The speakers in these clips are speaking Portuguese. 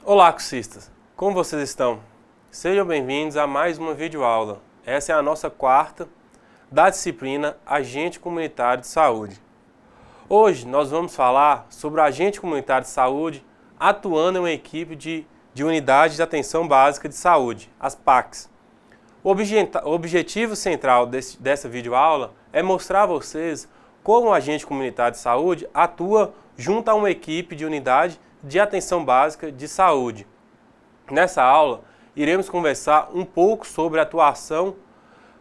Olá, cursistas! Como vocês estão? Sejam bem-vindos a mais uma videoaula. Essa é a nossa quarta da disciplina Agente Comunitário de Saúde. Hoje nós vamos falar sobre o agente comunitário de saúde atuando em uma equipe de unidade de atenção básica de saúde, as PACs. O objetivo central dessa videoaula é mostrar a vocês como o agente comunitário de saúde atua junto a uma equipe de unidade de atenção básica de saúde. Nessa aula, iremos conversar um pouco sobre a atuação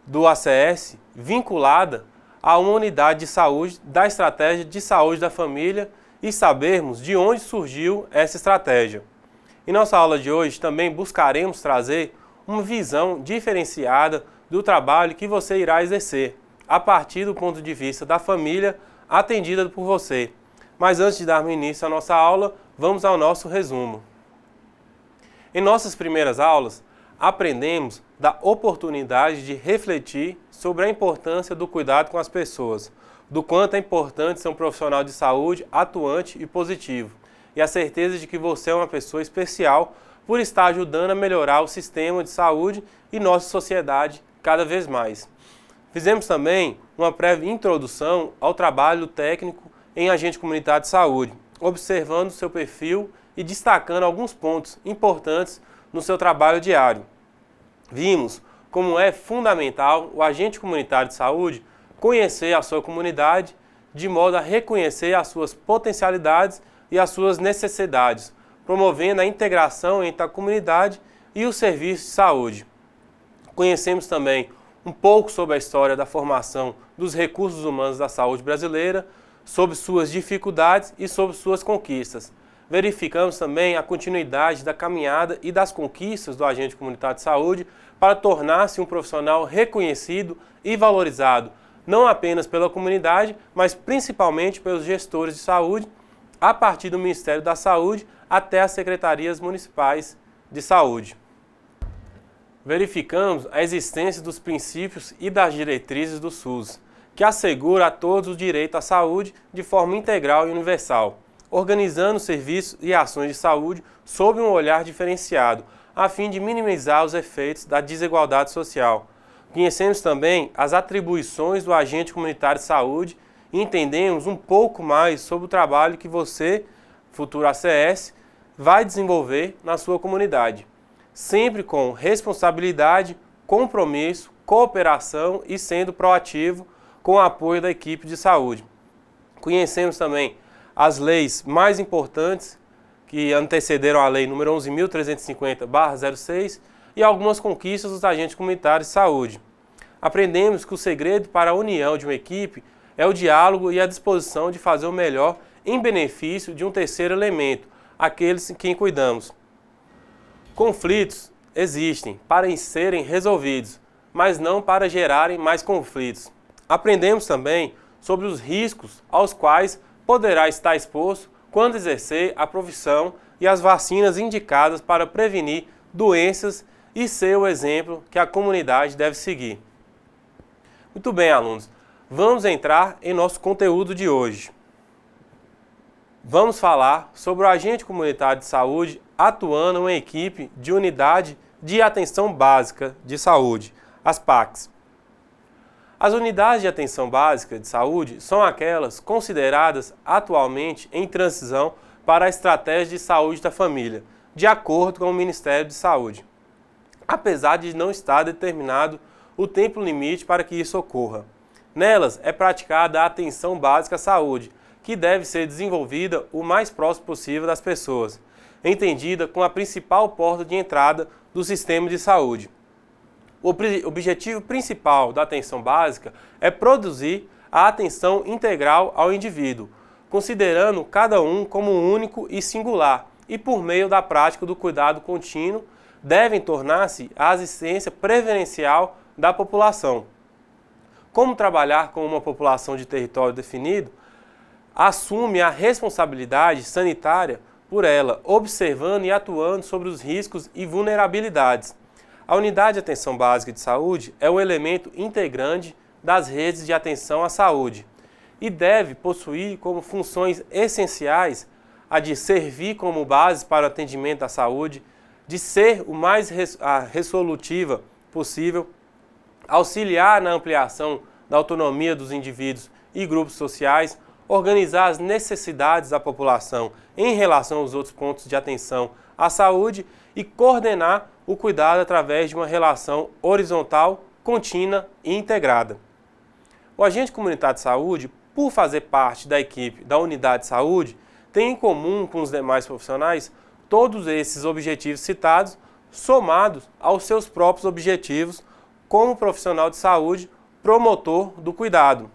do ACS vinculada a uma unidade de saúde da estratégia de saúde da família e sabermos de onde surgiu essa estratégia. Em nossa aula de hoje também buscaremos trazer uma visão diferenciada do trabalho que você irá exercer, a partir do ponto de vista da família atendida por você. Mas antes de darmos início à nossa aula, vamos ao nosso resumo. Em nossas primeiras aulas, aprendemos da oportunidade de refletir sobre a importância do cuidado com as pessoas, do quanto é importante ser um profissional de saúde atuante e positivo, e a certeza de que você é uma pessoa especial por estar ajudando a melhorar o sistema de saúde e nossa sociedade cada vez mais. Fizemos também uma breve introdução ao trabalho técnico em agente comunitário de saúde, observando seu perfil e destacando alguns pontos importantes no seu trabalho diário. Vimos como é fundamental o agente comunitário de saúde conhecer a sua comunidade de modo a reconhecer as suas potencialidades e as suas necessidades, promovendo a integração entre a comunidade e os serviços de saúde. Conhecemos também um pouco sobre a história da formação dos recursos humanos da saúde brasileira, sobre suas dificuldades e sobre suas conquistas. Verificamos também a continuidade da caminhada e das conquistas do agente comunitário de saúde para tornar-se um profissional reconhecido e valorizado, não apenas pela comunidade, mas principalmente pelos gestores de saúde, a partir do Ministério da Saúde até as secretarias municipais de saúde. Verificamos a existência dos princípios e das diretrizes do SUS, que assegura a todos o direito à saúde de forma integral e universal, organizando serviços e ações de saúde sob um olhar diferenciado, a fim de minimizar os efeitos da desigualdade social. Conhecemos também as atribuições do agente comunitário de saúde e entendemos um pouco mais sobre o trabalho que você, futuro ACS, vai desenvolver na sua comunidade, sempre com responsabilidade, compromisso, cooperação e sendo proativo com o apoio da equipe de saúde. Conhecemos também as leis mais importantes que antecederam a lei número 11.350/06 e algumas conquistas dos agentes comunitários de saúde. Aprendemos que o segredo para a união de uma equipe é o diálogo e a disposição de fazer o melhor em benefício de um terceiro elemento, aqueles em quem cuidamos. Conflitos existem para serem resolvidos, mas não para gerarem mais conflitos. Aprendemos também sobre os riscos aos quais poderá estar exposto quando exercer a profissão e as vacinas indicadas para prevenir doenças e ser o exemplo que a comunidade deve seguir. Muito bem, alunos, vamos entrar em nosso conteúdo de hoje. Vamos falar sobre o agente comunitário de saúde atuando em uma equipe de unidade de atenção básica de saúde, as PACs. As unidades de atenção básica de saúde são aquelas consideradas atualmente em transição para a estratégia de saúde da família, de acordo com o Ministério de Saúde, apesar de não estar determinado o tempo limite para que isso ocorra. Nelas é praticada a atenção básica à saúde, que deve ser desenvolvida o mais próximo possível das pessoas, entendida como a principal porta de entrada do sistema de saúde. O objetivo principal da atenção básica é produzir a atenção integral ao indivíduo, considerando cada um como único e singular, e por meio da prática do cuidado contínuo, devem tornar-se a assistência preferencial da população. Como trabalhar com uma população de território definido, assume a responsabilidade sanitária por ela, observando e atuando sobre os riscos e vulnerabilidades. A unidade de atenção básica de saúde é um elemento integrante das redes de atenção à saúde e deve possuir como funções essenciais a de servir como base para o atendimento à saúde, de ser o mais resolutiva possível, auxiliar na ampliação da autonomia dos indivíduos e grupos sociais, organizar as necessidades da população em relação aos outros pontos de atenção à saúde e coordenar o cuidado através de uma relação horizontal, contínua e integrada. O agente comunitário de saúde, por fazer parte da equipe da unidade de saúde, tem em comum com os demais profissionais todos esses objetivos citados, somados aos seus próprios objetivos como profissional de saúde, promotor do cuidado.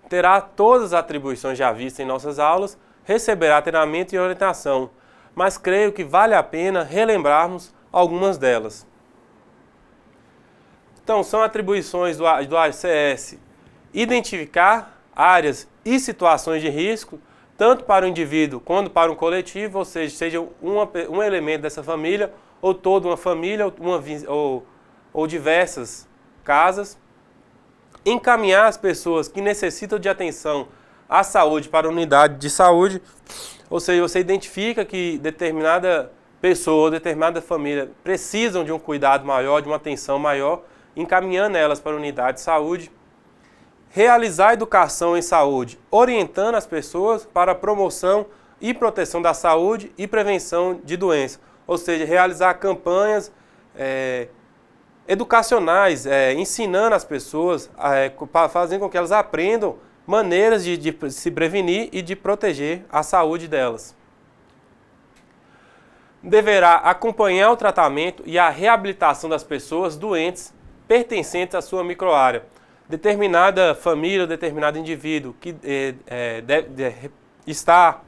Terá todas as atribuições já vistas em nossas aulas, receberá treinamento e orientação, mas creio que vale a pena relembrarmos algumas delas. Então, são atribuições do ACS: identificar áreas e situações de risco, tanto para o indivíduo quanto para o coletivo, ou seja um elemento dessa família, ou toda uma família, ou diversas casas. Encaminhar as pessoas que necessitam de atenção à saúde para a unidade de saúde, ou seja, você identifica que determinada pessoa ou determinada família precisam de um cuidado maior, de uma atenção maior, encaminhando elas para a unidade de saúde. Realizar educação em saúde, orientando as pessoas para a promoção e proteção da saúde e prevenção de doenças, ou seja, realizar campanhas educacionais, ensinando as pessoas, fazendo com que elas aprendam maneiras de se prevenir e de proteger a saúde delas. Deverá acompanhar o tratamento e a reabilitação das pessoas doentes pertencentes à sua microárea. Determinada família ou determinado indivíduo que está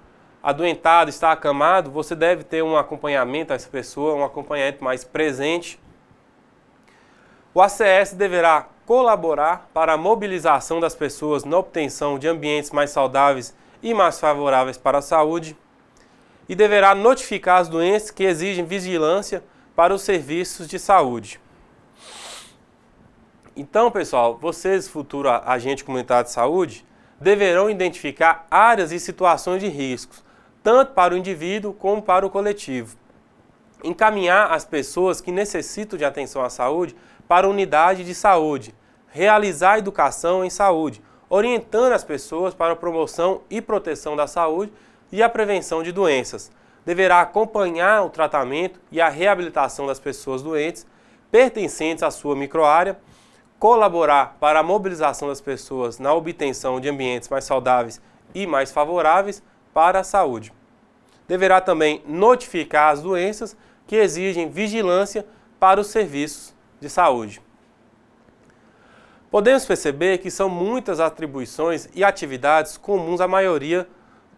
adoentado, está acamado, você deve ter um acompanhamento a essa pessoa, um acompanhamento mais presente. O ACS deverá colaborar para a mobilização das pessoas na obtenção de ambientes mais saudáveis e mais favoráveis para a saúde e deverá notificar as doenças que exigem vigilância para os serviços de saúde. Então, pessoal, vocês, futuro agente comunitário de saúde, deverão identificar áreas e situações de riscos, tanto para o indivíduo como para o coletivo. Encaminhar as pessoas que necessitam de atenção à saúde para a unidade de saúde, realizar educação em saúde, orientando as pessoas para a promoção e proteção da saúde e a prevenção de doenças. Deverá acompanhar o tratamento e a reabilitação das pessoas doentes pertencentes à sua microárea, colaborar para a mobilização das pessoas na obtenção de ambientes mais saudáveis e mais favoráveis para a saúde. Deverá também notificar as doenças que exigem vigilância para os serviços de saúde. Podemos perceber que são muitas atribuições e atividades comuns à maioria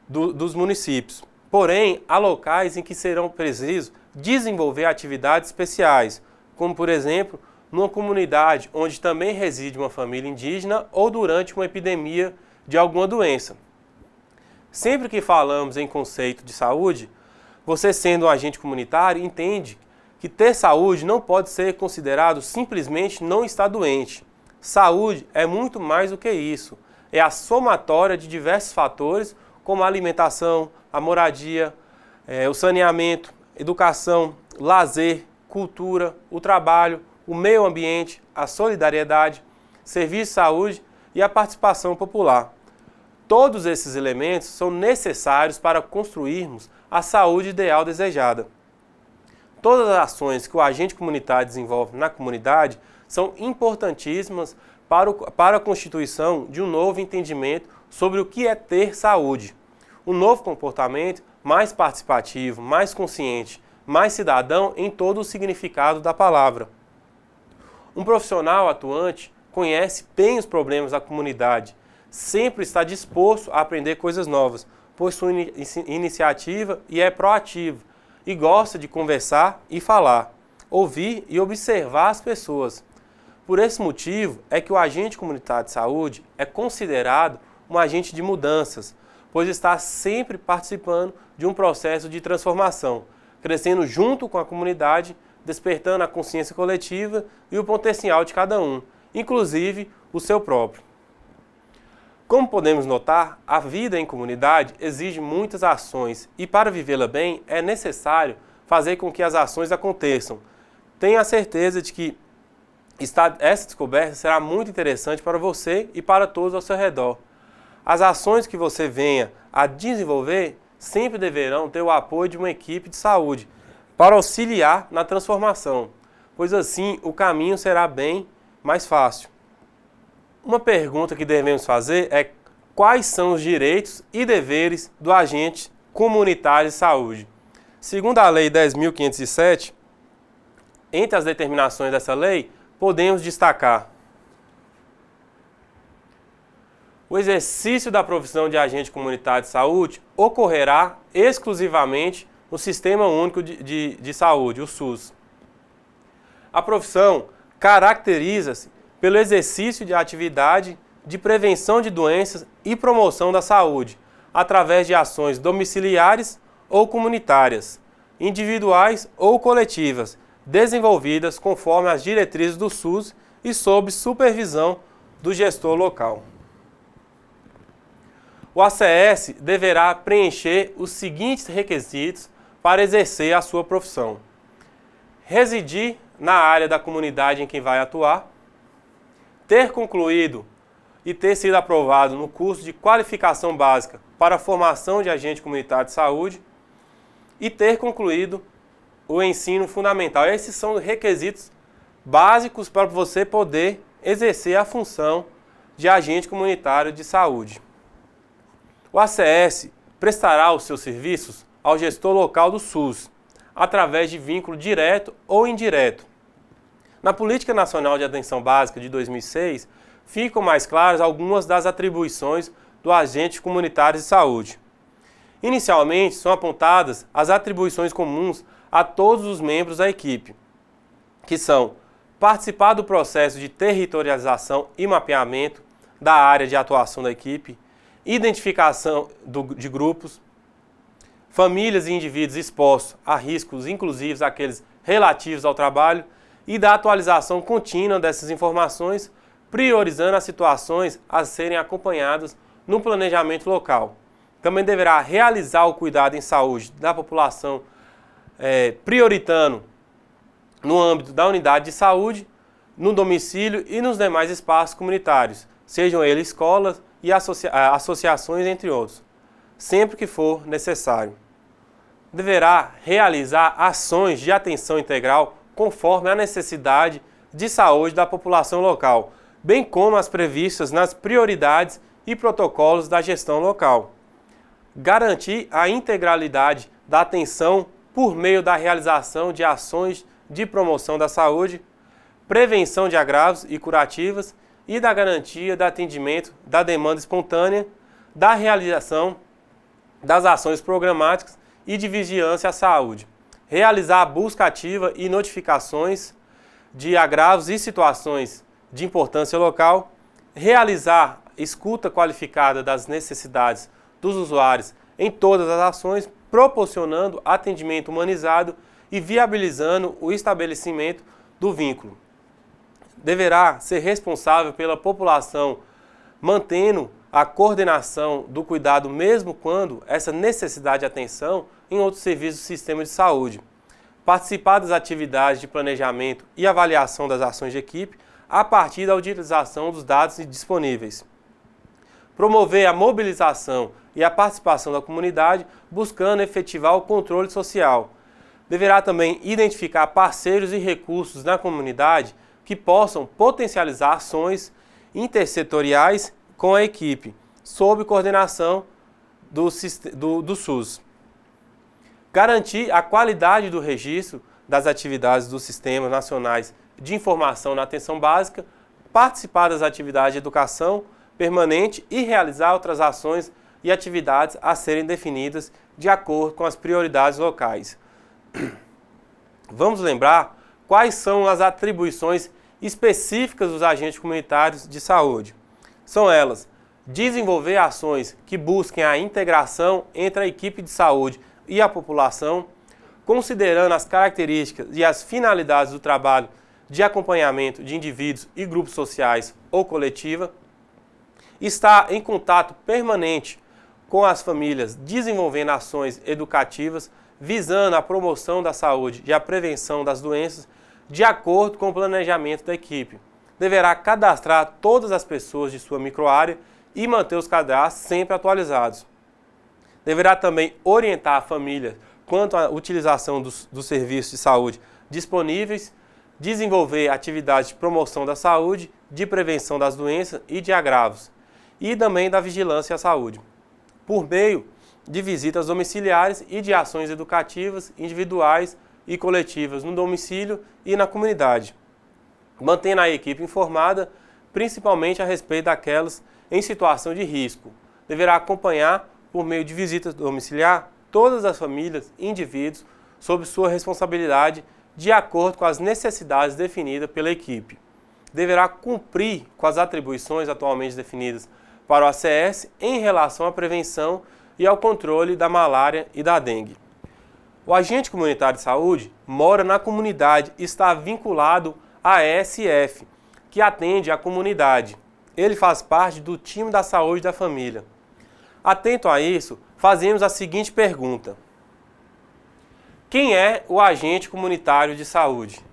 dos municípios. Porém, há locais em que serão precisos desenvolver atividades especiais, como por exemplo, numa comunidade onde também reside uma família indígena ou durante uma epidemia de alguma doença. Sempre que falamos em conceito de saúde, você sendo um agente comunitário entende que ter saúde não pode ser considerado simplesmente não estar doente. Saúde é muito mais do que isso. É a somatória de diversos fatores como a alimentação, a moradia, o saneamento, educação, lazer, cultura, o trabalho, o meio ambiente, a solidariedade, serviço de saúde e a participação popular. Todos esses elementos são necessários para construirmos a saúde ideal desejada. Todas as ações que o agente comunitário desenvolve na comunidade são importantíssimas para a constituição de um novo entendimento sobre o que é ter saúde. Um novo comportamento mais participativo, mais consciente, mais cidadão em todo o significado da palavra. Um profissional atuante conhece bem os problemas da comunidade, sempre está disposto a aprender coisas novas, possui iniciativa e é proativo, e gosta de conversar e falar, ouvir e observar as pessoas. Por esse motivo é que o agente comunitário de saúde é considerado um agente de mudanças, pois está sempre participando de um processo de transformação, crescendo junto com a comunidade, despertando a consciência coletiva e o potencial de cada um, inclusive o seu próprio. Como podemos notar, a vida em comunidade exige muitas ações e para vivê-la bem é necessário fazer com que as ações aconteçam. Tenha a certeza de que essa descoberta será muito interessante para você e para todos ao seu redor. As ações que você venha a desenvolver sempre deverão ter o apoio de uma equipe de saúde para auxiliar na transformação, pois assim o caminho será bem mais fácil. Uma pergunta que devemos fazer é quais são os direitos e deveres do agente comunitário de saúde. Segundo a Lei 10.507, entre as determinações dessa lei, podemos destacar o exercício da profissão de agente comunitário de saúde ocorrerá exclusivamente no Sistema Único de Saúde, o SUS. A profissão caracteriza-se pelo exercício de atividade de prevenção de doenças e promoção da saúde, através de ações domiciliares ou comunitárias, individuais ou coletivas, desenvolvidas conforme as diretrizes do SUS e sob supervisão do gestor local. O ACS deverá preencher os seguintes requisitos para exercer a sua profissão: residir na área da comunidade em que vai atuar, ter concluído e ter sido aprovado no curso de qualificação básica para a formação de agente comunitário de saúde e ter concluído o ensino fundamental. Esses são requisitos básicos para você poder exercer a função de agente comunitário de saúde. O ACS prestará os seus serviços ao gestor local do SUS, através de vínculo direto ou indireto. Na Política Nacional de Atenção Básica de 2006, ficam mais claras algumas das atribuições do agente comunitário de saúde. Inicialmente, são apontadas as atribuições comuns a todos os membros da equipe, que são participar do processo de territorialização e mapeamento da área de atuação da equipe, identificação de grupos, famílias e indivíduos expostos a riscos, inclusive aqueles relativos ao trabalho, e da atualização contínua dessas informações, priorizando as situações a serem acompanhadas no planejamento local. Também deverá realizar o cuidado em saúde da população, prioritando no âmbito da unidade de saúde, no domicílio e nos demais espaços comunitários, sejam eles escolas e associações, entre outros, sempre que for necessário. Deverá realizar ações de atenção integral conforme a necessidade de saúde da população local, bem como as previstas nas prioridades e protocolos da gestão local. Garantir a integralidade da atenção por meio da realização de ações de promoção da saúde, prevenção de agravos e curativas e da garantia do atendimento da demanda espontânea, da realização das ações programáticas e de vigilância à saúde. Realizar a busca ativa e notificações de agravos e situações de importância local, realizar escuta qualificada das necessidades dos usuários em todas as ações, proporcionando atendimento humanizado e viabilizando o estabelecimento do vínculo. Deverá ser responsável pela população, mantendo a coordenação do cuidado mesmo quando essa necessidade de atenção em outros serviços do sistema de saúde. Participar das atividades de planejamento e avaliação das ações de equipe a partir da utilização dos dados disponíveis. Promover a mobilização e a participação da comunidade, buscando efetivar o controle social. Deverá também identificar parceiros e recursos na comunidade que possam potencializar ações intersetoriais com a equipe, sob coordenação do SUS. Garantir a qualidade do registro das atividades dos sistemas nacionais de informação na atenção básica, participar das atividades de educação permanente e realizar outras ações e atividades a serem definidas de acordo com as prioridades locais. Vamos lembrar quais são as atribuições específicas dos agentes comunitários de saúde. São elas: desenvolver ações que busquem a integração entre a equipe de saúde e a população, considerando as características e as finalidades do trabalho de acompanhamento de indivíduos e grupos sociais ou coletiva, está em contato permanente com as famílias, desenvolvendo ações educativas visando a promoção da saúde e a prevenção das doenças de acordo com o planejamento da equipe. Deverá cadastrar todas as pessoas de sua microárea e manter os cadastros sempre atualizados. Deverá também orientar a família quanto à utilização dos serviços de saúde disponíveis, desenvolver atividades de promoção da saúde, de prevenção das doenças e de agravos, e também da vigilância à saúde, por meio de visitas domiciliares e de ações educativas individuais e coletivas no domicílio e na comunidade, mantendo a equipe informada, principalmente a respeito daquelas em situação de risco. Deverá acompanhar, por meio de visitas domiciliar, todas as famílias e indivíduos sob sua responsabilidade de acordo com as necessidades definidas pela equipe. Deverá cumprir com as atribuições atualmente definidas para o ACS em relação à prevenção e ao controle da malária e da dengue. O agente comunitário de saúde mora na comunidade e está vinculado à ESF, que atende a comunidade. Ele faz parte do time da saúde da família. Atento a isso, fazemos a seguinte pergunta: quem é o agente comunitário de saúde?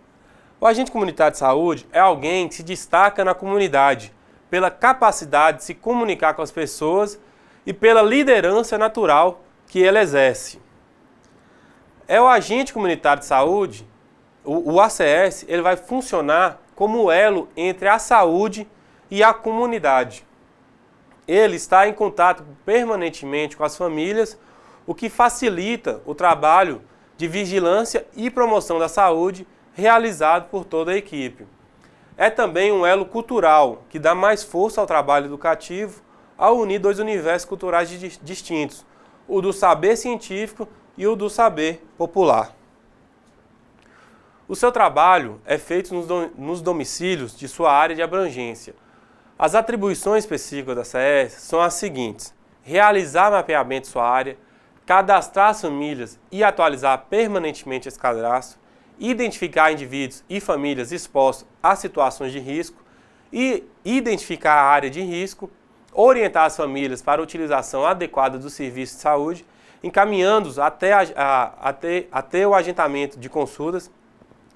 O agente comunitário de saúde é alguém que se destaca na comunidade pela capacidade de se comunicar com as pessoas e pela liderança natural que ele exerce. É o agente comunitário de saúde, o ACS, ele vai funcionar como elo entre a saúde e a comunidade. Ele está em contato permanentemente com as famílias, o que facilita o trabalho de vigilância e promoção da saúde realizado por toda a equipe. É também um elo cultural, que dá mais força ao trabalho educativo ao unir dois universos culturais distintos, o do saber científico e o do saber popular. O seu trabalho é feito nos domicílios de sua área de abrangência. As atribuições específicas da ACS são as seguintes: realizar mapeamento de sua área, cadastrar as famílias e atualizar permanentemente esse cadastro, identificar indivíduos e famílias expostos a situações de risco e identificar a área de risco, orientar as famílias para a utilização adequada dos serviços de saúde, encaminhando-os até o agendamento de consultas,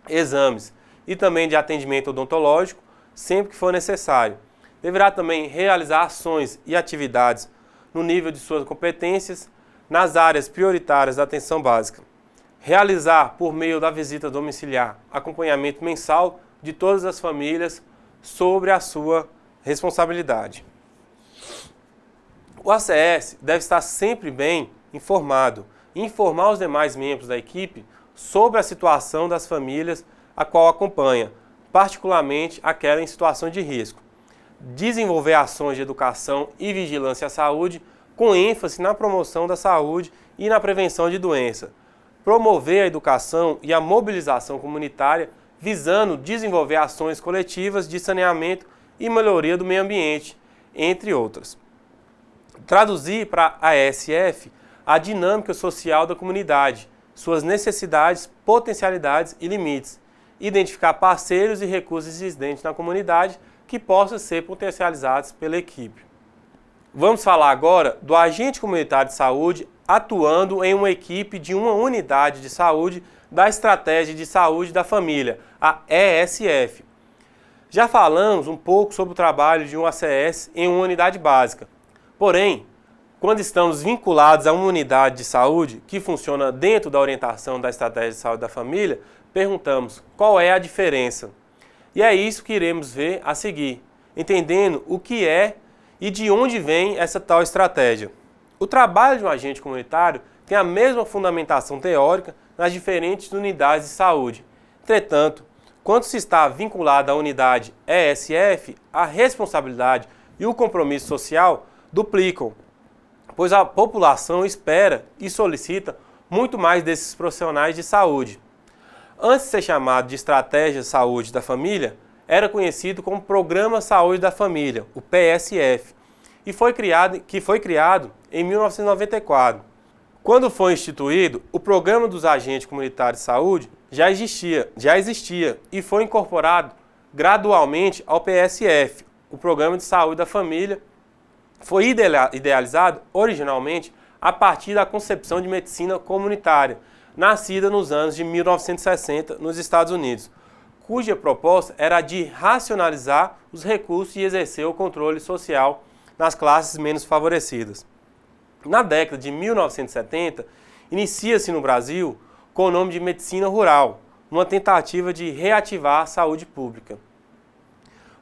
exames e também de atendimento odontológico, sempre que for necessário. Deverá também realizar ações e atividades no nível de suas competências nas áreas prioritárias da atenção básica. Realizar, por meio da visita domiciliar, acompanhamento mensal de todas as famílias sobre a sua responsabilidade. O ACS deve estar sempre bem informado e informar os demais membros da equipe sobre a situação das famílias a qual acompanha, particularmente aquela em situação de risco. Desenvolver ações de educação e vigilância à saúde com ênfase na promoção da saúde e na prevenção de doenças. Promover a educação e a mobilização comunitária visando desenvolver ações coletivas de saneamento e melhoria do meio ambiente, entre outras. Traduzir para a ESF a dinâmica social da comunidade, suas necessidades, potencialidades e limites. Identificar parceiros e recursos existentes na comunidade que possam ser potencializados pela equipe. Vamos falar agora do agente comunitário de saúde atuando em uma equipe de uma unidade de saúde da Estratégia de Saúde da Família, a ESF. Já falamos um pouco sobre o trabalho de um ACS em uma unidade básica. Porém, quando estamos vinculados a uma unidade de saúde que funciona dentro da orientação da Estratégia de Saúde da Família, perguntamos qual é a diferença. E é isso que iremos ver a seguir, entendendo o que é e de onde vem essa tal estratégia. O trabalho de um agente comunitário tem a mesma fundamentação teórica nas diferentes unidades de saúde. Entretanto, quando se está vinculado à unidade ESF, a responsabilidade e o compromisso social duplicam, pois a população espera e solicita muito mais desses profissionais de saúde. Antes de ser chamado de Estratégia de Saúde da Família, era conhecido como Programa Saúde da Família, o PSF, e foi criado em 1994. Quando foi instituído, o Programa dos Agentes Comunitários de Saúde já existia e foi incorporado gradualmente ao PSF, o Programa de Saúde da Família, foi idealizado originalmente a partir da concepção de medicina comunitária, nascida nos anos de 1960 nos Estados Unidos, cuja proposta era a de racionalizar os recursos e exercer o controle social nas classes menos favorecidas. Na década de 1970, inicia-se no Brasil com o nome de medicina rural, uma tentativa de reativar a saúde pública.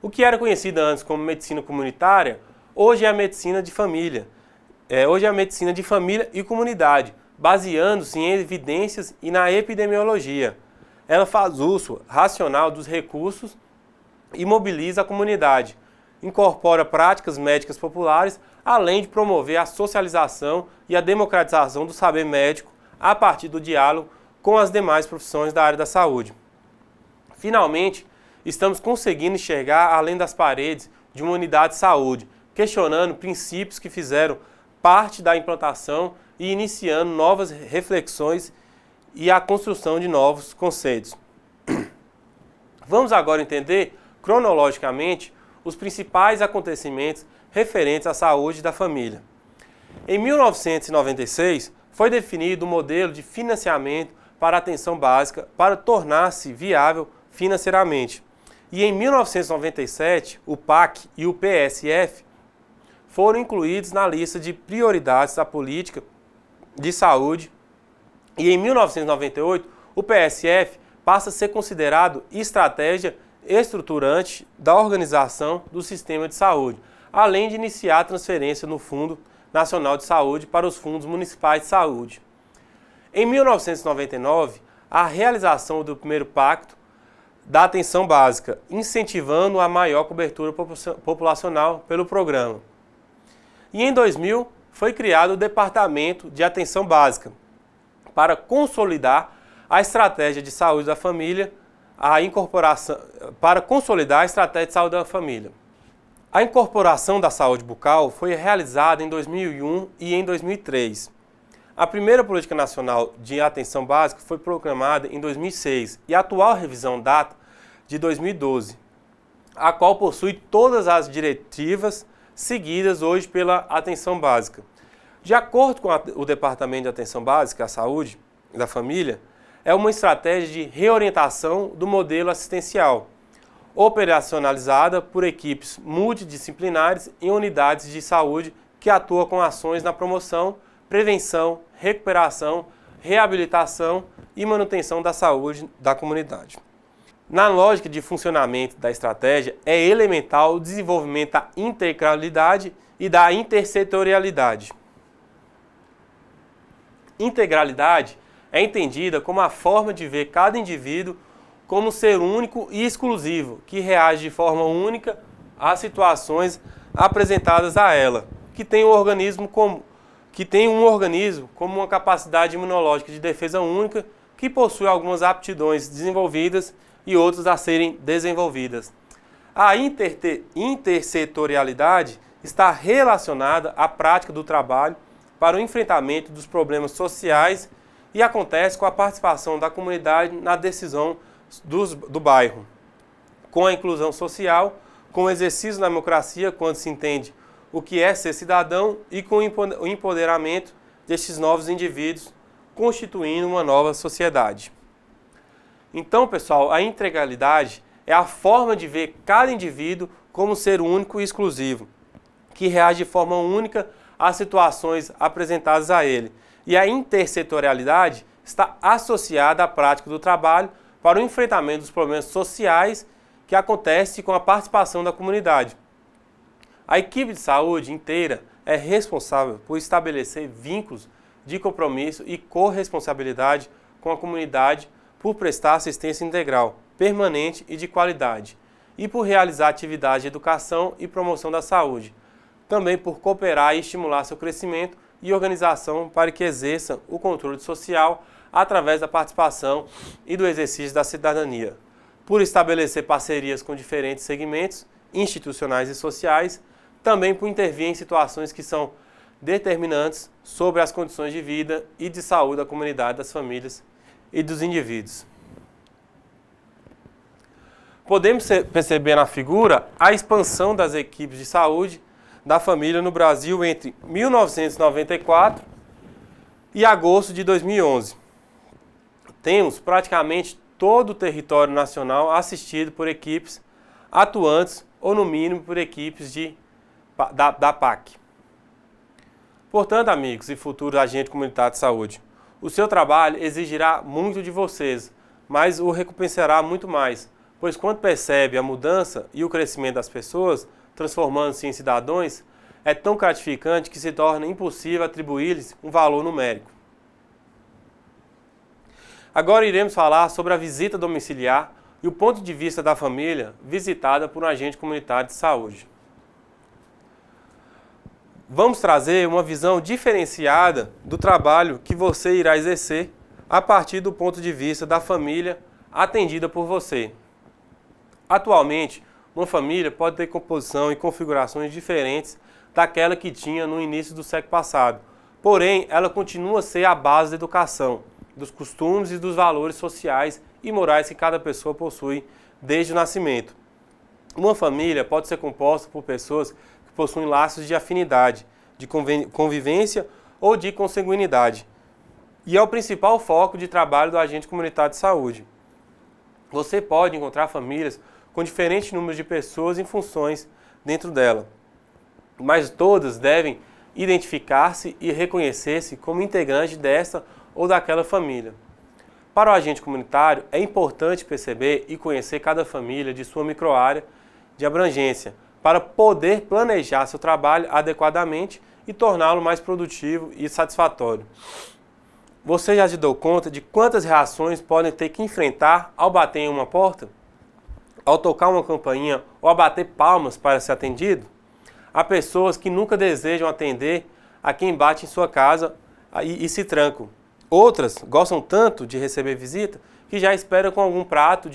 O que era conhecido antes como medicina comunitária, hoje é a medicina de família. Hoje é a medicina de família e comunidade, baseando-se em evidências e na epidemiologia. Ela faz uso racional dos recursos e mobiliza a comunidade, incorpora práticas médicas populares, além de promover a socialização e a democratização do saber médico a partir do diálogo com as demais profissões da área da saúde. Finalmente, estamos conseguindo enxergar além das paredes de uma unidade de saúde, questionando princípios que fizeram parte da implantação e iniciando novas reflexões e a construção de novos conceitos. Vamos agora entender, cronologicamente, os principais acontecimentos referentes à saúde da família. Em 1996, foi definido um modelo de financiamento para a atenção básica para tornar-se viável financeiramente. E em 1997, o PAC e o PSF foram incluídos na lista de prioridades da política de saúde. E em 1998, o PSF passa a ser considerado estratégia estruturante da organização do sistema de saúde, além de iniciar a transferência no Fundo Nacional de Saúde para os fundos municipais de saúde. Em 1999, a realização do primeiro pacto da atenção básica, incentivando a maior cobertura populacional pelo programa. E em 2000, foi criado o Departamento de Atenção Básica, para consolidar a estratégia de saúde da família, para consolidar a estratégia de saúde da família. A incorporação da saúde bucal foi realizada em 2001 e em 2003. A primeira Política Nacional de Atenção Básica foi proclamada em 2006 e a atual revisão data de 2012, a qual possui todas as diretivas seguidas hoje pela atenção básica. De acordo com o Departamento de Atenção Básica à Saúde da Família, é uma estratégia de reorientação do modelo assistencial, operacionalizada por equipes multidisciplinares em unidades de saúde que atuam com ações na promoção, prevenção, recuperação, reabilitação e manutenção da saúde da comunidade. Na lógica de funcionamento da estratégia, é elementar o desenvolvimento da integralidade e da intersetorialidade. Integralidade é entendida como a forma de ver cada indivíduo como ser único e exclusivo, que reage de forma única às situações apresentadas a ela, que tem um organismo como uma capacidade imunológica de defesa única, que possui algumas aptidões desenvolvidas e outras a serem desenvolvidas. A intersetorialidade está relacionada à prática do trabalho para o enfrentamento dos problemas sociais e acontece com a participação da comunidade na decisão do bairro, com a inclusão social, com o exercício da democracia, quando se entende o que é ser cidadão, e com o empoderamento destes novos indivíduos, constituindo uma nova sociedade. Então, pessoal, a integralidade é a forma de ver cada indivíduo como ser único e exclusivo, que reage de forma única às situações apresentadas a ele. E a intersetorialidade está associada à prática do trabalho para o enfrentamento dos problemas sociais que acontecem com a participação da comunidade. A equipe de saúde inteira é responsável por estabelecer vínculos de compromisso e corresponsabilidade com a comunidade, por prestar assistência integral, permanente e de qualidade, e por realizar atividades de educação e promoção da saúde, também por cooperar e estimular seu crescimento e organização para que exerça o controle social através da participação e do exercício da cidadania, por estabelecer parcerias com diferentes segmentos institucionais e sociais, também por intervir em situações que são determinantes sobre as condições de vida e de saúde da comunidade, das famílias e dos indivíduos. Podemos perceber na figura a expansão das equipes de saúde da família no Brasil entre 1994 e agosto de 2011. Temos praticamente todo o território nacional assistido por equipes atuantes ou, no mínimo, por equipes da PAC. Portanto, amigos e futuros agentes comunitários de saúde, o seu trabalho exigirá muito de vocês, mas o recompensará muito mais, pois quando percebe a mudança e o crescimento das pessoas, transformando-se em cidadãos, é tão gratificante que se torna impossível atribuir-lhes um valor numérico. Agora iremos falar sobre a visita domiciliar e o ponto de vista da família visitada por um agente comunitário de saúde. Vamos trazer uma visão diferenciada do trabalho que você irá exercer a partir do ponto de vista da família atendida por você. Atualmente, uma família pode ter composição e configurações diferentes daquela que tinha no início do século passado, porém, ela continua a ser a base da educação, dos costumes e dos valores sociais e morais que cada pessoa possui desde o nascimento. Uma família pode ser composta por pessoas que possuem laços de afinidade, de convivência ou de consanguinidade, e é o principal foco de trabalho do agente comunitário de saúde. Você pode encontrar famílias com diferentes números de pessoas e funções dentro dela, mas todas devem identificar-se e reconhecer-se como integrante desta ou daquela família. Para o agente comunitário, é importante perceber e conhecer cada família de sua microárea de abrangência, para poder planejar seu trabalho adequadamente e torná-lo mais produtivo e satisfatório. Você já se deu conta de quantas reações podem ter que enfrentar ao bater em uma porta? Ao tocar uma campainha ou a bater palmas para ser atendido? Há pessoas que nunca desejam atender a quem bate em sua casa e se trancam. Outras gostam tanto de receber visita que já esperam com algum prato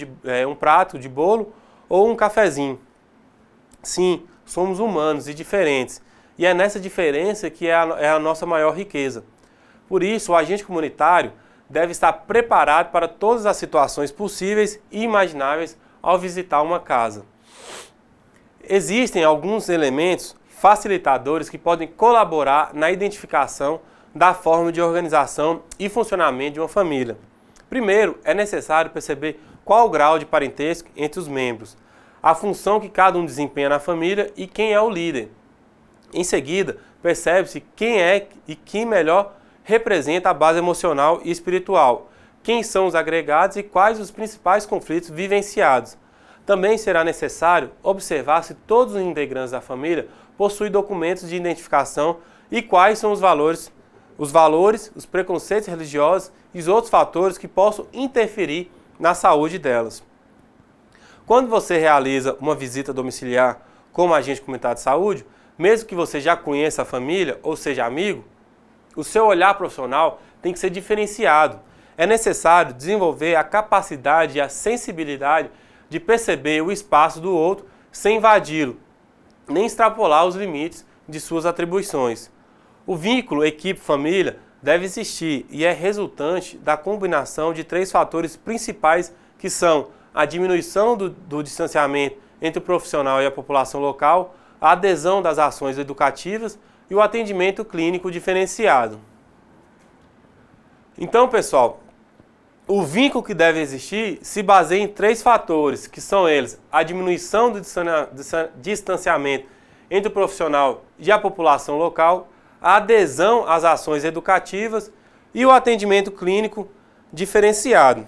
um prato de bolo ou um cafezinho. Sim, somos humanos e diferentes, e é nessa diferença que é a nossa maior riqueza. Por isso, o agente comunitário deve estar preparado para todas as situações possíveis e imagináveis ao visitar uma casa. Existem alguns elementos facilitadores que podem colaborar na identificação da forma de organização e funcionamento de uma família. Primeiro, é necessário perceber qual o grau de parentesco entre os membros, a função que cada um desempenha na família e quem é o líder. Em seguida, percebe-se quem é e quem melhor representa a base emocional e espiritual, quem são os agregados e quais os principais conflitos vivenciados. Também será necessário observar se todos os integrantes da família possuem documentos de identificação e quais são os valores, os preconceitos religiosos e os outros fatores que possam interferir na saúde delas. Quando você realiza uma visita domiciliar como agente comunitário de saúde, mesmo que você já conheça a família ou seja amigo, o seu olhar profissional tem que ser diferenciado. É necessário desenvolver a capacidade e a sensibilidade de perceber o espaço do outro sem invadi-lo, nem extrapolar os limites de suas atribuições. O vínculo equipe-família deve existir e é resultante da combinação de três fatores principais que são a diminuição do distanciamento entre o profissional e a população local, a adesão das ações educativas e o atendimento clínico diferenciado. Então, pessoal, o vínculo que deve existir se baseia em três fatores, que são eles: a diminuição do distanciamento entre o profissional e a população local, a adesão às ações educativas e o atendimento clínico diferenciado.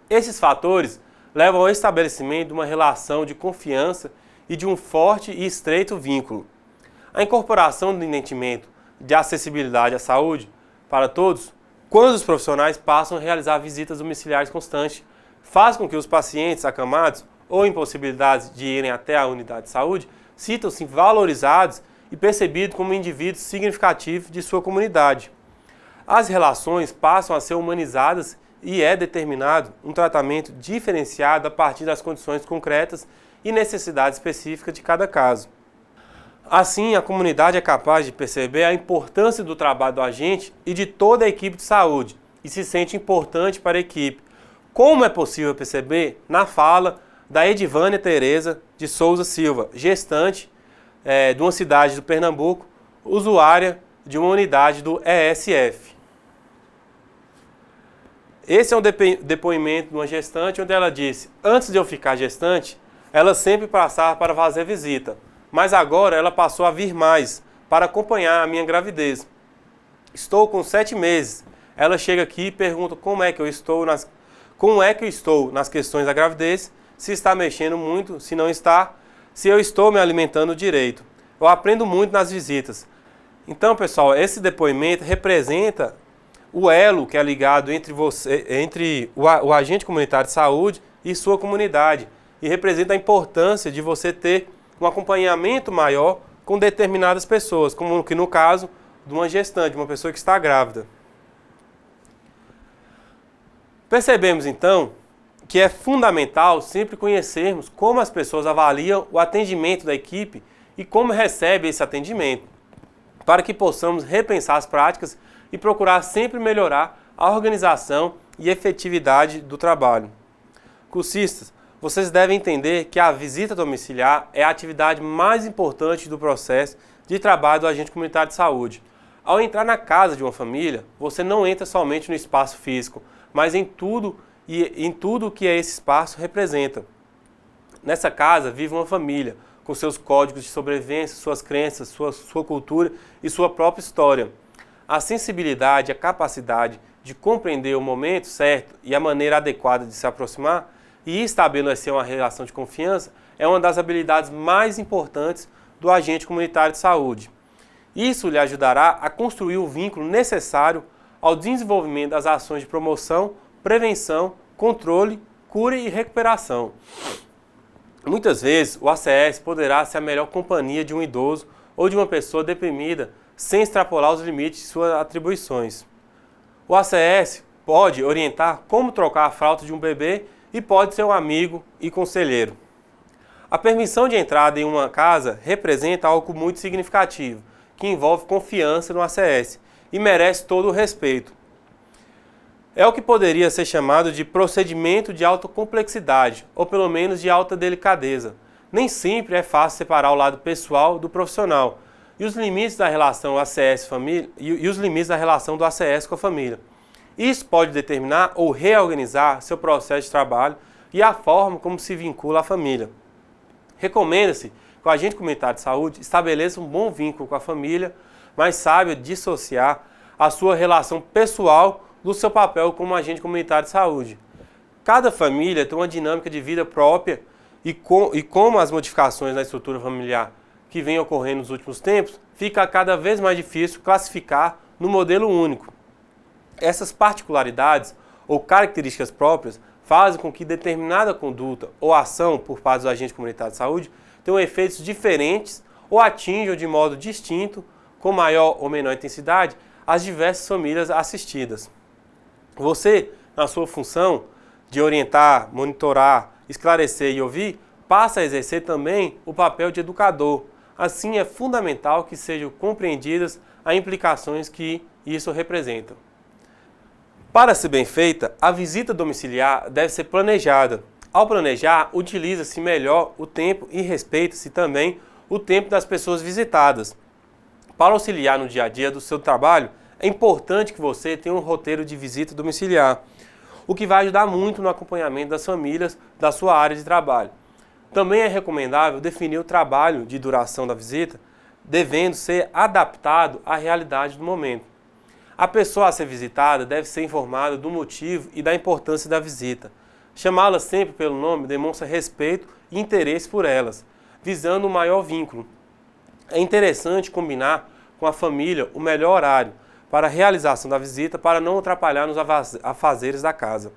Esses fatores levam ao estabelecimento de uma relação de confiança e de um forte e estreito vínculo. A incorporação do entendimento de acessibilidade à saúde para todos, quando os profissionais passam a realizar visitas domiciliares constantes, faz com que os pacientes acamados ou impossibilitados de irem até a unidade de saúde sintam-se valorizados e percebidos como indivíduos significativos de sua comunidade. As relações passam a ser humanizadas e é determinado um tratamento diferenciado a partir das condições concretas e necessidades específicas de cada caso. Assim, a comunidade é capaz de perceber a importância do trabalho do agente e de toda a equipe de saúde e se sente importante para a equipe, como é possível perceber na fala da Edivânia Tereza de Souza Silva, gestante de uma cidade do Pernambuco, usuária de uma unidade do ESF. Esse é um depoimento de uma gestante onde ela disse: antes de eu ficar gestante, ela sempre passava para fazer visita, mas agora ela passou a vir mais para acompanhar a minha gravidez. Estou com 7 meses. Ela chega aqui e pergunta como é que eu estou nas questões da gravidez, se está mexendo muito, se não está, se eu estou me alimentando direito. Eu aprendo muito nas visitas. Então, pessoal, esse depoimento representa o elo que é ligado entre o agente comunitário de saúde e sua comunidade, e representa a importância de você ter um acompanhamento maior com determinadas pessoas, como que no caso de uma gestante, uma pessoa que está grávida. Percebemos então que é fundamental sempre conhecermos como as pessoas avaliam o atendimento da equipe e como recebe esse atendimento, para que possamos repensar as práticas e procurar sempre melhorar a organização e efetividade do trabalho. Cursistas, vocês devem entender que a visita domiciliar é a atividade mais importante do processo de trabalho do agente comunitário de saúde. Ao entrar na casa de uma família, você não entra somente no espaço físico, mas em tudo que esse espaço representa. Nessa casa vive uma família, com seus códigos de sobrevivência, suas crenças, sua cultura e sua própria história. A sensibilidade, a capacidade de compreender o momento certo e a maneira adequada de se aproximar e estabelecer uma relação de confiança é uma das habilidades mais importantes do agente comunitário de saúde. Isso lhe ajudará a construir o vínculo necessário ao desenvolvimento das ações de promoção, prevenção, controle, cura e recuperação. Muitas vezes, o ACS poderá ser a melhor companhia de um idoso ou de uma pessoa deprimida, sem extrapolar os limites de suas atribuições. O ACS pode orientar como trocar a fralda de um bebê e pode ser um amigo e conselheiro. A permissão de entrada em uma casa representa algo muito significativo, que envolve confiança no ACS e merece todo o respeito. É o que poderia ser chamado de procedimento de alta complexidade, ou pelo menos de alta delicadeza. Nem sempre é fácil separar o lado pessoal do profissional e os limites da relação ACS-família e os limites da relação do ACS com a família. Isso pode determinar ou reorganizar seu processo de trabalho e a forma como se vincula à família. Recomenda-se que o agente comunitário de saúde estabeleça um bom vínculo com a família, mas saiba dissociar a sua relação pessoal do seu papel como agente comunitário de saúde. Cada família tem uma dinâmica de vida própria e como as modificações na estrutura familiar que vem ocorrendo nos últimos tempos, fica cada vez mais difícil classificar no modelo único. Essas particularidades ou características próprias fazem com que determinada conduta ou ação por parte do agente comunitário de saúde tenham efeitos diferentes ou atinjam de modo distinto, com maior ou menor intensidade, as diversas famílias assistidas. Você, na sua função de orientar, monitorar, esclarecer e ouvir, passa a exercer também o papel de educador. Assim, é fundamental que sejam compreendidas as implicações que isso representa. Para ser bem feita, a visita domiciliar deve ser planejada. Ao planejar, utiliza-se melhor o tempo e respeita-se também o tempo das pessoas visitadas. Para auxiliar no dia a dia do seu trabalho, é importante que você tenha um roteiro de visita domiciliar, o que vai ajudar muito no acompanhamento das famílias da sua área de trabalho. Também é recomendável definir o trabalho de duração da visita, devendo ser adaptado à realidade do momento. A pessoa a ser visitada deve ser informada do motivo e da importância da visita. Chamá-las sempre pelo nome demonstra respeito e interesse por elas, visando um maior vínculo. É interessante combinar com a família o melhor horário para a realização da visita para não atrapalhar nos afazeres da casa.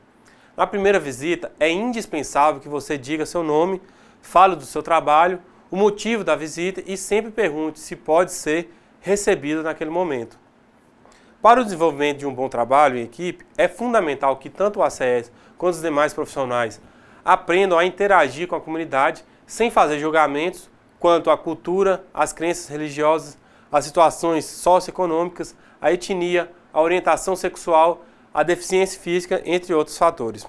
Na primeira visita, é indispensável que você diga seu nome, fale do seu trabalho, o motivo da visita e sempre pergunte se pode ser recebido naquele momento. Para o desenvolvimento de um bom trabalho em equipe, é fundamental que tanto o ACS quanto os demais profissionais aprendam a interagir com a comunidade sem fazer julgamentos quanto à cultura, às crenças religiosas, às situações socioeconômicas, à etnia, à orientação sexual, à deficiência física, entre outros fatores.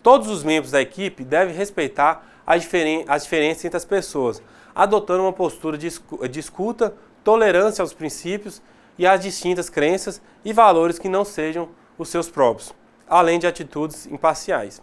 Todos os membros da equipe devem respeitar as diferenças entre as pessoas, adotando uma postura de escuta, tolerância aos princípios e às distintas crenças e valores que não sejam os seus próprios, além de atitudes imparciais.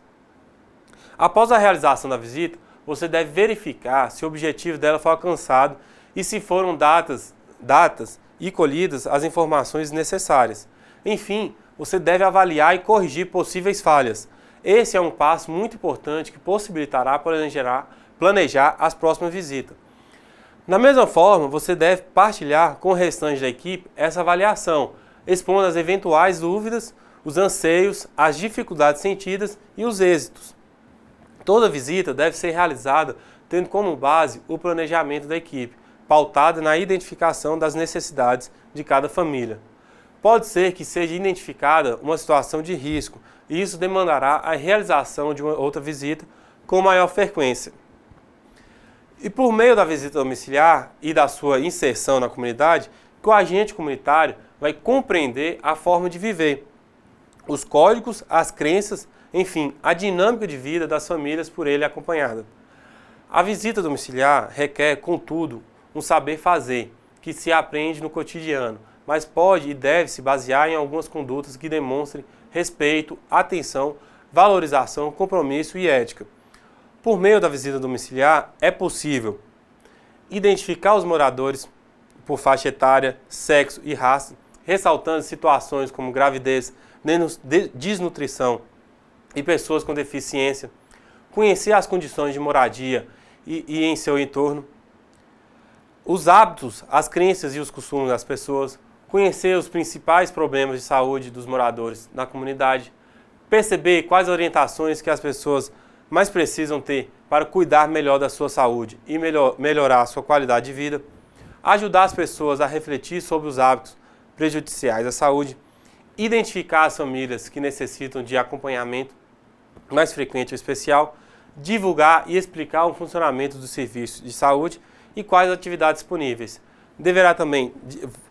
Após a realização da visita, você deve verificar se o objetivo dela foi alcançado e se foram datas e colhidas as informações necessárias. Enfim, você deve avaliar e corrigir possíveis falhas. Esse é um passo muito importante que possibilitará planejar as próximas visitas. Da mesma forma, você deve partilhar com o restante da equipe essa avaliação, expondo as eventuais dúvidas, os anseios, as dificuldades sentidas e os êxitos. Toda visita deve ser realizada tendo como base o planejamento da equipe, pautada na identificação das necessidades de cada família. Pode ser que seja identificada uma situação de risco, e isso demandará a realização de uma outra visita com maior frequência. E por meio da visita domiciliar e da sua inserção na comunidade, que o agente comunitário vai compreender a forma de viver, os códigos, as crenças, enfim, a dinâmica de vida das famílias por ele acompanhada. A visita domiciliar requer, contudo, um saber fazer, que se aprende no cotidiano, mas pode e deve se basear em algumas condutas que demonstrem respeito, atenção, valorização, compromisso e ética. Por meio da visita domiciliar, é possível identificar os moradores por faixa etária, sexo e raça, ressaltando situações como gravidez, desnutrição e pessoas com deficiência, conhecer as condições de moradia e em seu entorno, os hábitos, as crenças e os costumes das pessoas, conhecer os principais problemas de saúde dos moradores na comunidade, perceber quais orientações que as pessoas mais precisam ter para cuidar melhor da sua saúde e melhorar a sua qualidade de vida, ajudar as pessoas a refletir sobre os hábitos prejudiciais à saúde, identificar as famílias que necessitam de acompanhamento mais frequente ou especial, divulgar e explicar o funcionamento dos serviços de saúde e quais atividades disponíveis. Deverá também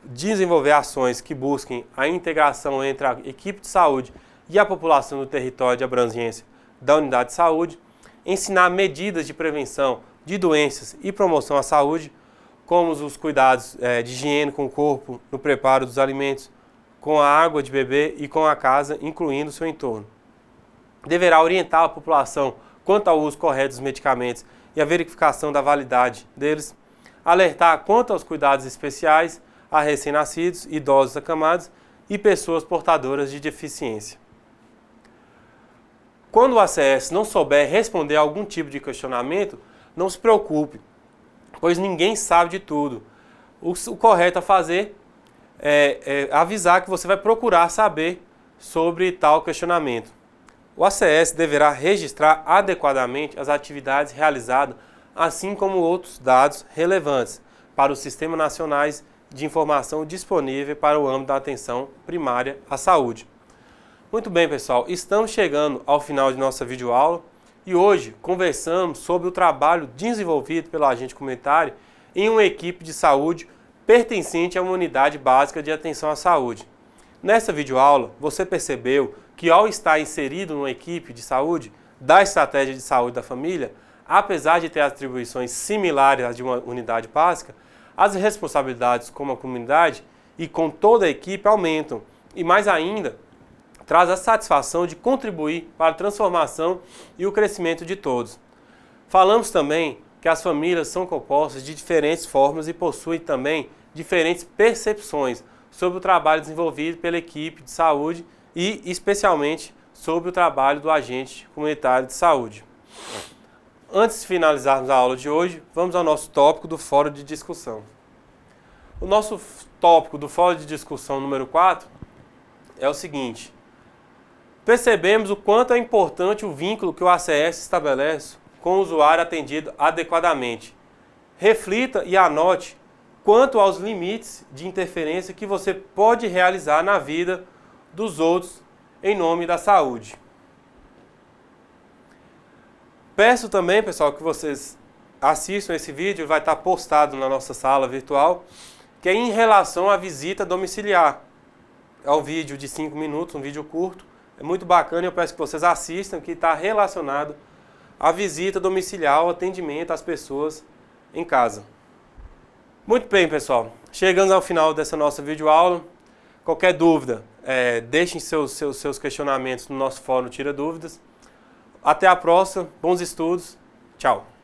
desenvolver ações que busquem a integração entre a equipe de saúde e a população do território de abrangência da unidade de saúde, ensinar medidas de prevenção de doenças e promoção à saúde, como os cuidados de higiene com o corpo, no preparo dos alimentos, com a água de beber e com a casa, incluindo o seu entorno. Deverá orientar a população quanto ao uso correto dos medicamentos e a verificação da validade deles, alertar quanto aos cuidados especiais a recém-nascidos, idosos acamados e pessoas portadoras de deficiência. Quando o ACS não souber responder a algum tipo de questionamento, não se preocupe, pois ninguém sabe de tudo. O correto a fazer é avisar que você vai procurar saber sobre tal questionamento. O ACS deverá registrar adequadamente as atividades realizadas, assim como outros dados relevantes para os sistemas nacionais de informação disponível para o âmbito da atenção primária à saúde. Muito bem, pessoal, estamos chegando ao final de nossa videoaula e hoje conversamos sobre o trabalho desenvolvido pelo agente comunitário em uma equipe de saúde pertencente a uma unidade básica de atenção à saúde. Nessa videoaula, você percebeu que ao estar inserido numa equipe de saúde da estratégia de saúde da família, apesar de ter atribuições similares às de uma unidade básica, as responsabilidades com a comunidade e com toda a equipe aumentam e, mais ainda, traz a satisfação de contribuir para a transformação e o crescimento de todos. Falamos também que as famílias são compostas de diferentes formas e possuem também diferentes percepções sobre o trabalho desenvolvido pela equipe de saúde e, especialmente, sobre o trabalho do agente comunitário de saúde. Antes de finalizarmos a aula de hoje, vamos ao nosso tópico do Fórum de Discussão. O nosso tópico do Fórum de Discussão número 4 é o seguinte: percebemos o quanto é importante o vínculo que o ACS estabelece com o usuário atendido adequadamente. Reflita e anote quanto aos limites de interferência que você pode realizar na vida dos outros em nome da saúde. Peço também, pessoal, que vocês assistam esse vídeo, vai estar postado na nossa sala virtual, que é em relação à visita domiciliar. É um vídeo de 5 minutos, um vídeo curto, é muito bacana e eu peço que vocês assistam, que está relacionado a visita domiciliar, o atendimento às pessoas em casa. Muito bem, pessoal. Chegamos ao final dessa nossa videoaula. Qualquer dúvida, deixem seus questionamentos no nosso fórum Tira Dúvidas. Até a próxima. Bons estudos. Tchau.